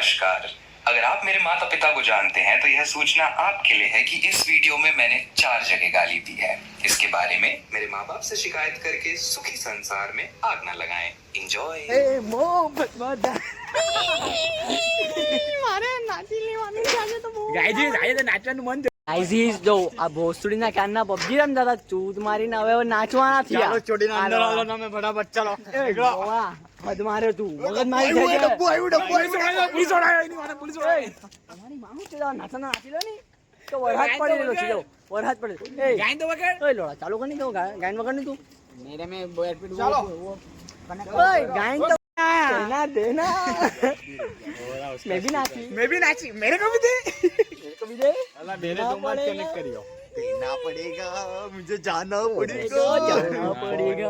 नमस्कार। अगर आप मेरे माता पिता को जानते हैं तो यह सूचना आपके लिए है कि इस वीडियो में मैंने 4 जगह गाली दी है। इसके बारे में मेरे माँ बाप से शिकायत करके सुखी संसार में आग न लगाएं। एंजॉय। ગાઈઝ જો આ ભોસડીના કાનના પબજી રમતા હતા ચૂત મારીને હવે નાચવાના થયા. ચાલો ચોડીને અંદર આવો તમે ફટાફટ ચાલો. વાહ મત માર્યો તું મગજ મારી થઈ ગયો. ડબ્બુ આવ્યું પોલીસ વાળા એની વાળા પોલીસ વાળા. તમારી માનું છે નાચના નાચી લો ની તો વરહાદ પડેલો છે જો વરહાદ પડે. એ ગાઈન તો વગર ઓય લોડા ચાલુ કરી દો ગાયન વગર ની તું મેરે મે એડમિટ ચાલો ઓય ગાયન તો ના દેના मैं भी नाची मेरे को भी दे को भी दे अल्लाह मेरे दो मत कनेक्ट करियो देना पड़ेगा मुझे जाना पड़ेगा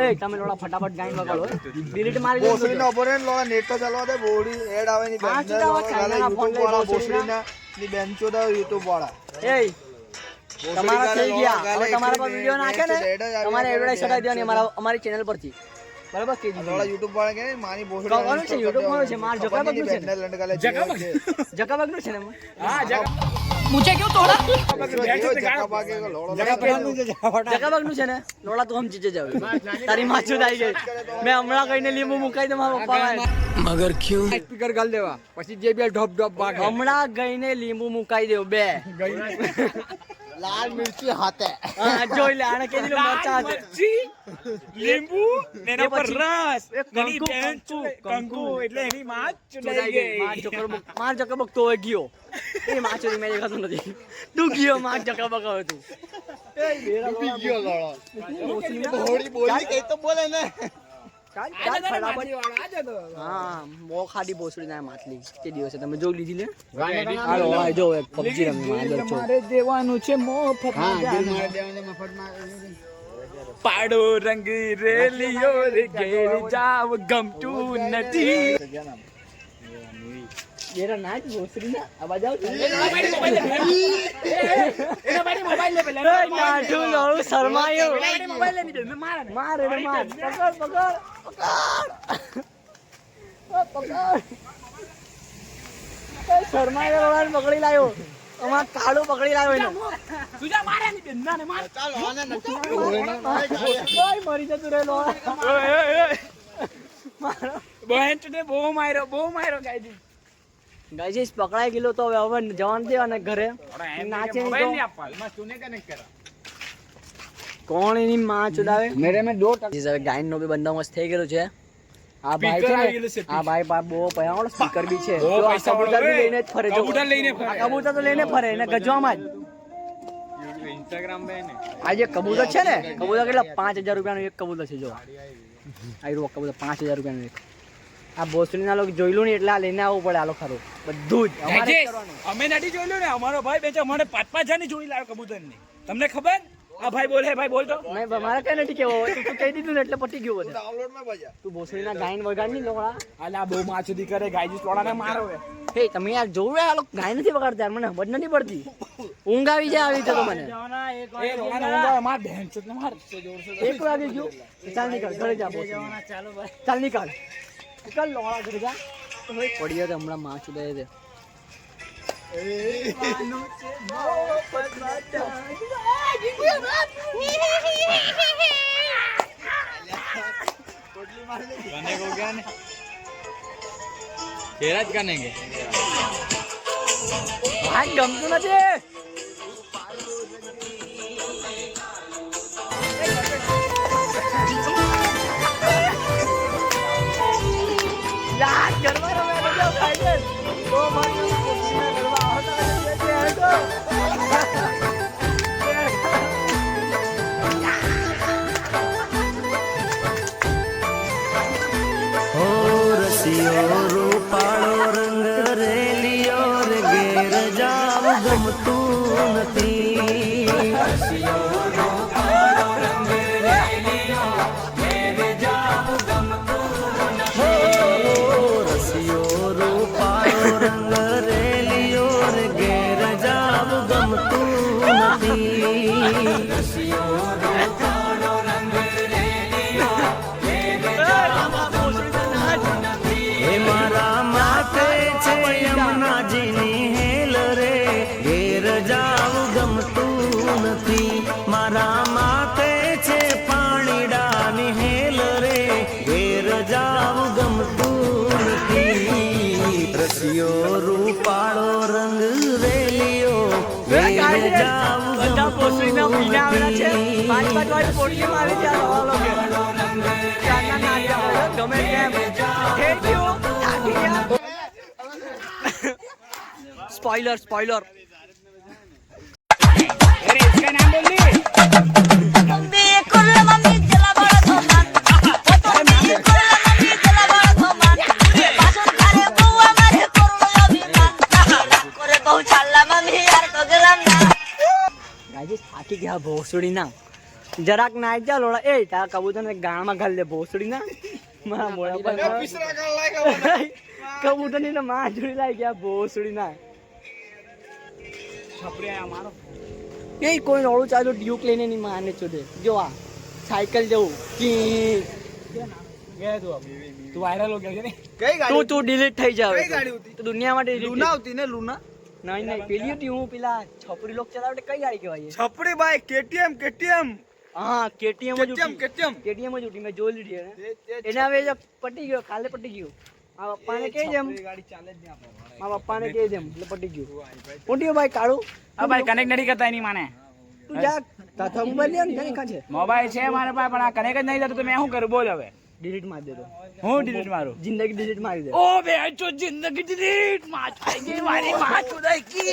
ए તમે લોડા ફટાફટ ગાયન વગાડો ડિલીટ મારી દો બોસડીના ઓપોનેન્ટ લોડા નેટ તો ચાલવા દે બોડી એડ આવે ની બેન YouTube વાળા બોસડીના ની બેન ચોદા YouTube વાળા એ તમારા થઈ ગયા હવે તમારા પર વિડિયો નાખે ને તમારે એડવર્ટાઇઝ ચડાવી દેવાની અમારી ચેનલ પરથી બરાબર કે લોડા YouTube વાળા કે માની બોસડી કોણ છે YouTube વાળો છે માર જકાબગ નું છે ને જકાબગ નું છે ને हां जगह मुझे क्यों तोड़ा जगह નું છે ને લોડા તું સમજી જજે તારી માછું આવી ગઈ મેં હમણાં કઈને લીંબુ મુકાઈ દે મારા પપ્પા मगर क्यों स्पीकर गाल देवा પછી જે બે ઢોપ ઢોપ ભાગે હમણાં ગઈને લીંબુ મુકાઈ દેવ બે લાલ મિર્ચી હાથે હા જોઈ લે આને કે દીધું મરચા મરચી લીંબુ એના પર રસ કંકુ એટલે એની માં ચડાઈ ગઈ માર જકબક તો ગયો એ માછુરી મેં દેખાતો નથી તું ગયો માર જકબક હવે તું એ બેરા ડૂબી ગયો લોડો બોડી કઈ તો બોલે ને હા મો ખાડી ભોસડી ના માછલી તે દિવસે તમે જોઈ લીધી ને હાલો આ જો એક પબજી રમી મારે દેવાનું છે મફત મારે દેવાનું મફતમાં પાડો રંગ રેલિયો રે ઘેર જાવ ગમતું નથી એરા નાચ ભોસડી ના આ બજાવ એના બારી મોબાઈલ લે પેલા નાઠુ લો શરમાયો મોબાઈલ લે દે માર માર પકડ શર્માઈ રોલાને પકડી લાવ્યો અમાર કાળો પકડી લાવ્યો એને સુજા મારે ની બેનના ને માર ચાલો આને નથી ઓય મરી જતું રે લો બહેન તુને બહુ માર્યો ગાઈજી ગાઈજીસ પકડાઈ ગયેલો તો હવે જવાન દે અને ઘરે નાચે મોબાઈલ ની આપવા માં તુને કનેક્ટ કરા કોણ એની માં ચુડાવે મેરે મે 2 હવે ગાયન નો બી બંદોબસ્ત થઈ ગયો છે આ ભાઈ છે આ ભાઈ પા બહુ પૈસાવાળો સ્પીકર બી છે તો આ કબૂતર બી લઈને જ ફરે જો કબૂતર લઈને ફરે આ કબૂતર તો લઈને ફરે એને ગજવામાં જ ઇન્સ્ટાગ્રામ पे ને આ જે કબૂતર છે ને કબૂતર કેટલા 5000 રૂપિયાનું એક કબૂતર છે જો આયરો કબૂતર 5000 રૂપિયાનું એક આ ભોસડીના લોકો જોઈલું ને એટલે આ લઈને આવવું પડે આલો ખરું બધું જ અમારે કરવાનું અમે નથી જોઈલું ને અમારો ભાઈ બેચો મને 5-5 જાની જોઈ લાવ્યો કબૂતર ની તમને ખબર આ ભાઈ બોલે ભાઈ બોલ તો નહીં મારે કઈ નથી કેવો તું કહી દીધું ને એટલે પટી ગયું બધું ડાઉનલોડ માં બજા તું ભોસડીના ગાયન વગાડની લોડા આલા બહુ માછુદી કરે ગાયજી તોડાને મારો હે તમે યાર જોવે આ લોકો ગાય નથી વગાડતા મને ખબર નથી પડતી ઊંઘ આવી જાય આવી તો મને એ રોવાના માર બહેન છે માર એક વાગે ગયો ચાલ નીકળ ઘરે જા ચાલો ભાઈ ચાલ નીકળ લોડા ઘરે જા પડ્યો તો હમણાં માં ચુદાય છે करने को क्या नहीं तेरा ज करेंगे ભાઈ ગમતું નથી યાર ગરબા રમે મજા ખાઈ દે તો મારી ગરબા આવતા हो रसियो रूपाळो रंग रेलियो रे घेर जाव गमતું નથી રસિયો રૂપાળો રંગ રેલિયો ઘેર જાવ ગમતું નથી રસિયો રૂપાળો રંગ રેલિયો રે ઘેર જાવ ગમતું નથી રસિયો રૂપાળો રંગ રેલિયો ઘેર જાવ હે મારા જાવું બધા ભોસડીના પીને આવેલા છે 5-5 વાળી પોટલીમાં આવી છે આ નવા લોકો ચાના નાટ્યા હોય ગમે તેમ થેન્ક યુ થાકી ગયા સ્પોઇલર अरे इसका नाम बोल दे मम्मी कुर्ला मम्मी चला बड़ा धोमान मम्मी कुर्ला मम्मी चला बड़ा धोमान पासन करे बुआ मारे कुर्ला अभिमान करे बहु चालला मम्मी यार को गलम ना ગાઈસ થાકી ગયા ભોસડીના જરાક નાઈ જા લોડા એ તારા કબૂતરને ગાળમાં ઘાલ દે ભોસડીના મારા મોડા પર કબૂતરની ને માં જોડી લાઈ ગયા ભોસડીના छपरे हमारो એ કોઈ નોળું ચાલ્યો ડ્યુક લઈને ની માને ચોદે જો આ સાયકલ જવું કી गया तू अब तू वायरल हो गया क्या તું ડિલીટ થઈ જાવ કઈ ગાડી હતી? તો દુનિયા માટે लूना होती ने लूना નહીં પેલી હતી હું પેલા છપરી લોક ચલાવટે કઈ ગાડી કહેવાય छपरी बाइक केटीएम હા કેટીએમ જ केटीएम કેટીએમ જ ઉઠી મેં જોઈ લીધી એને હવે જો પટી ગયો કાલે પટી ગયો આ પપ્પાને કહી દેમ गाड़ी चाले જ નહીં આપણે મારા પપ્પાને કહી દેમ એટલે પટી ગયું ઉઠ્યો ભાઈ કાળું अब भाई कनेक्ट नहीं करता नहीं माने તું જા તાથા મોબાઈલ લે ને કાં છે मोबाइल છે મારા પાસે પણ આ કનેક્ટ જ નહીં થતું તો મેં શું કરું બોલ હવે ડિલીટ માર દે તો હું ડિલીટ મારું જિંદગી ડિલીટ મારી દે ओ बेचो जिंदगी डिलीट मार जाएगी मारी मां चुराएगी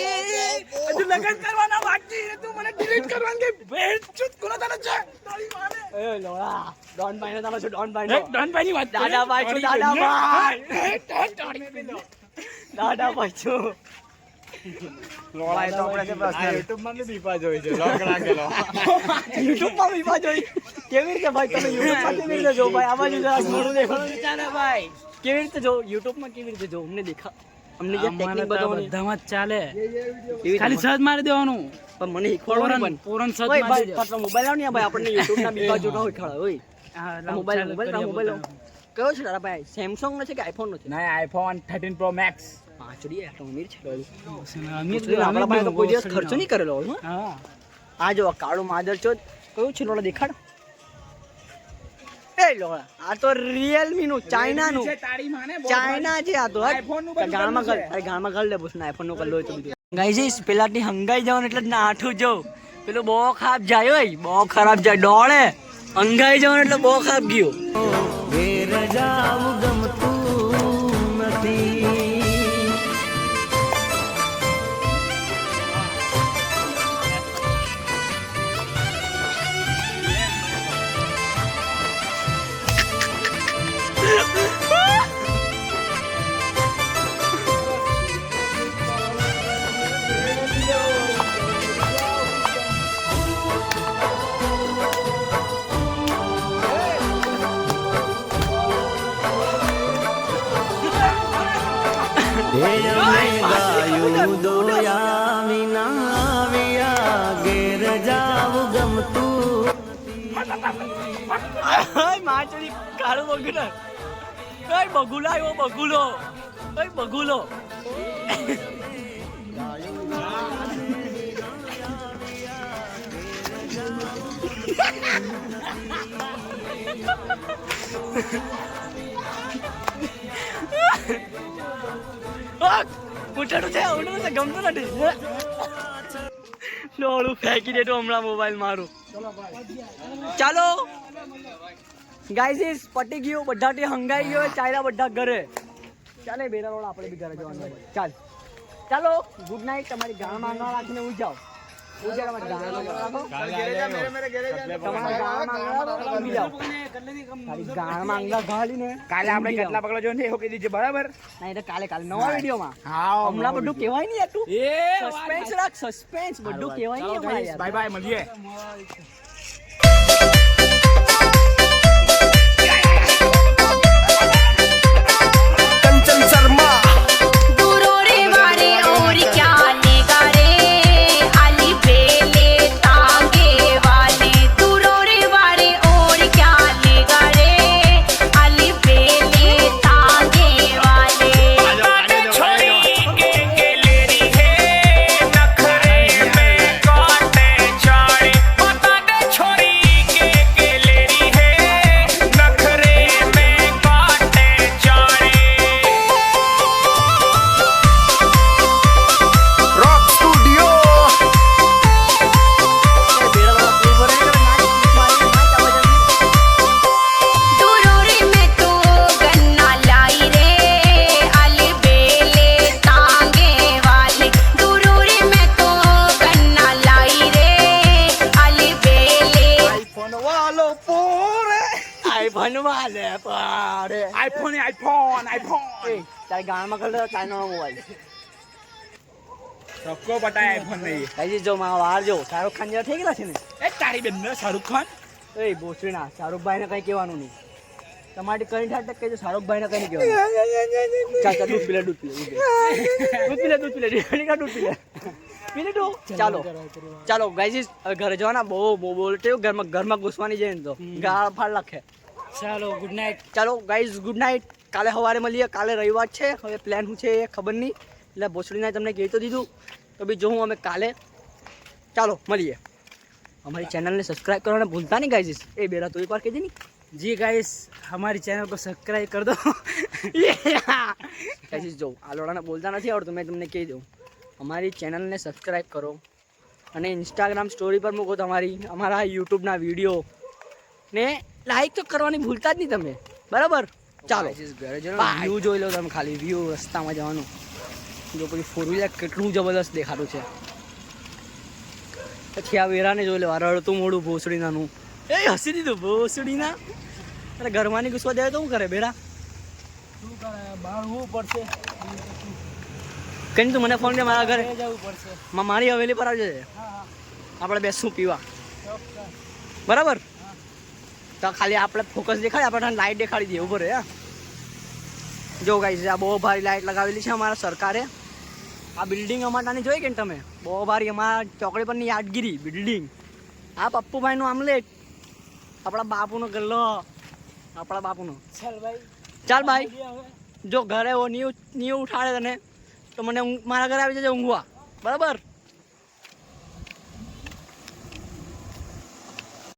तू लगन करवाना बाकी है तू મને डिलीट करवान के बेचो कोना તને છે તારી માને એ લોડા ડોન ભાઈ ને તમે છો ડોન ભાઈ એક ડોન ભાઈ ની વાત દાદા ભાઈ છો દાદા ભાઈ દાદા ભાઈ છો લોળા તો આપણે છે પ્રશ્ન YouTube માં બી પા જોઈ છે લોક રાખેલો YouTube માં વિવા જોઈ કેવી રીતે ભાઈ તમે YouTube માં કેવી રીતે જો ભાઈ આ બાજુ જરા મોડું દેખો વિચારે ભાઈ કેવી રીતે જો YouTube માં કેવી રીતે જો અમને દેખા અમને જે ટેકનિક બતાવવાની બધામાં જ ચાલે કેવી ખાલી રીતે? સર્ચ મારી દેવાનું પણ મને શીખવાડવાનું પણ પૂરન સર્ચ ઓય મારી ભાઈ તારો મોબાઈલ આવ ને ભાઈ આપણને YouTube ના બીજા જોતા હોય ખડા ઓય દેવાનું મોબાઈલ કયો છે તારા ભાઈ સેમસંગ નો છે કે આઈફોન નો છે ના આઈફોન 13 પ્રો મેક્સ પાંચડી આટલો અમીર છે અમીર આપણા પાસે તો કોઈ દિવસ ખર્ચો નહીં કરેલો હોય હા આ જો કાળો માદર છો કયું છે લોડા દેખાડ એ લોડા આ તો રિયલમી નું ચાઇના નું તારી માને ચાઇના છે આ તો iPhone નું બધું ગાળમાં બનવું છે. અરે ગાળમાં ગાળ લે બસ ના આઈફોન નું કલ્લો હોય તો બીજું ગાઈસ પેલાથી હંગાઈ જવાનું એટલે ના આઠું જો પેલું બહુ ખાપ જાય હોય બહુ ખરાબ જાય ડોળે હંગાઈ જવાનું એટલે બહુ ખાપ ગયો ઘેર જાવું ગમતું નથી ગાયું દોયા વિના વિયા ઘેર જાવું ગમતું માચડી કાળો બગુલો કઈ બગુલો આવ્યો બગુલો કઈ બગુલો ઉઠાડું છે ગમતું નથી ડોળું ફેંકી દેતો હમણાં મોબાઈલ મારું ચાલો ગાઈઝ પટી ગયું બધાથી હંગાઈ ગયો ચાલ્યા બધા ઘરે ચાલે બેરા રોડ આપણે બી ઘરે જવાનું હોય. ચાલો ગુડ નાઇટ તમારી ગાળ માંગવા રાખીને હું જાઉં તમારા ગાળ માંગવા ઘાલીને કાલે આપણે કેટલા પગલા જોઈને એવું કહી દીજે બરાબર ના એટલે કાલે નવા વિડીયોમાં હા હમણાં બધું કહેવાય નહીં યાર તું એ સસ્પેન્સ રાખ સસ્પેન્સ બધું કહેવાય નહીં હમણાં યાર બાય બાય મળીએ दूरो रे वारे और क्या लेगा रे आली बेले तांगे वाले दूरो रे वारे और क्या लेगा रे आली बेले तांगे वाले छोड़ी के लेरी है नखरे में काटे चाड़े बता दे આઈફોન આઈફોન આઈફોન એ તારી ગાળમાં કર દે ચાઇનો મોબાઈલ સબકો પતા આઈફોન નહીં ગાઈસ જો મારા વાર જો શાહરુખ ખાન જેવા થઈ ગયેલા છે ને એ તારી બેન શાહરુખ ખાન એ બોસડીના શાહરુખભાઈને કઈ કહેવાનું નહીં તમારી કઈ ઠાટ કહેજો શાહરુખભાઈને કઈ નહીં કહેવાનું ચાલ ચાલ દૂધ પી લે દૂધ પી લે પી લે તું ચાલો ચાલો ગાઈસ હવે ઘરે જવાના બહુ બોલતે ઘરમાં ઘૂસવાની જાય ને તો ગાળ ફાડ લખે ચાલો ગુડ નાઇટ ચાલો ગાઈઝ ગુડ નાઇટ કાલે સવારે મળીએ કાલે રવિવાર છે હવે પ્લાન શું છે એ ખબર નહીં એટલે ભોસડીના તમને કહી તો દીધું તો બી જોઉં અમે કાલે ચાલો મળીએ हमारी चैनल ने सब्सक्राइब करना भूलता नहीं गाइस ए बेरा तो एक बार कह दे नहीं जी गाइस हमारी चैनल को सब्सक्राइब कर दो गाइस जो आलोड़ा ने बोलता नहीं और मैं तुमने कह दूँ हमारी चैनल ने सब्सक्राइब करो અને ઇન્સ્ટાગ્રામ સ્ટોરી પર મૂકો તમારી અમારા યુટ્યુબના વિડીયો ને લાઈક તો કરવાની ભૂલતા જ નહીં તમે બરાબર ચાલો વ્યૂ જોઈ લો તમે ખાલી વ્યૂ રસ્તામાં જવાનું જો પછી ફોર વ્હીલર કેટલું જબરદસ્ત દેખાતું છે પછી આ વેરાને જોઈ લેવા રડતું મોડું ભોસડીનાનું એ હસી દીધું ભોસડીના અરે ઘરમાંની ગુસ્સા દે તો શું કરે બેરા શું કરે બાળવું પડશે કઈ તું મને ફોન દે મારા ઘરે જવું પડશે મારી હવેલી પર આવજે આપણે બેસું પીવા બરાબર તો ખાલી આપણે ફોકસ દેખાય આપણે લાઇટ દેખાડી દઈએ ઉપર હા જો ગાઈસ આ બહુ ભારી લાઇટ લગાવેલી છે અમારા સરકારે આ બિલ્ડિંગ અમારાની જોઈ કે ને તમે બહુ ભારી અમારા ચોકડી પરની યાદગીરી બિલ્ડિંગ આ પપ્પુભાઈનું આમલેટ આપણા બાપુનો ગલ્લો આપણા બાપુનો ચાલ ભાઈ ચાલ ભાઈ જો ઘરે નહીં ઉઠાડે તને તો મને મારા ઘરે આવી જજો ઊંઘવા બરાબર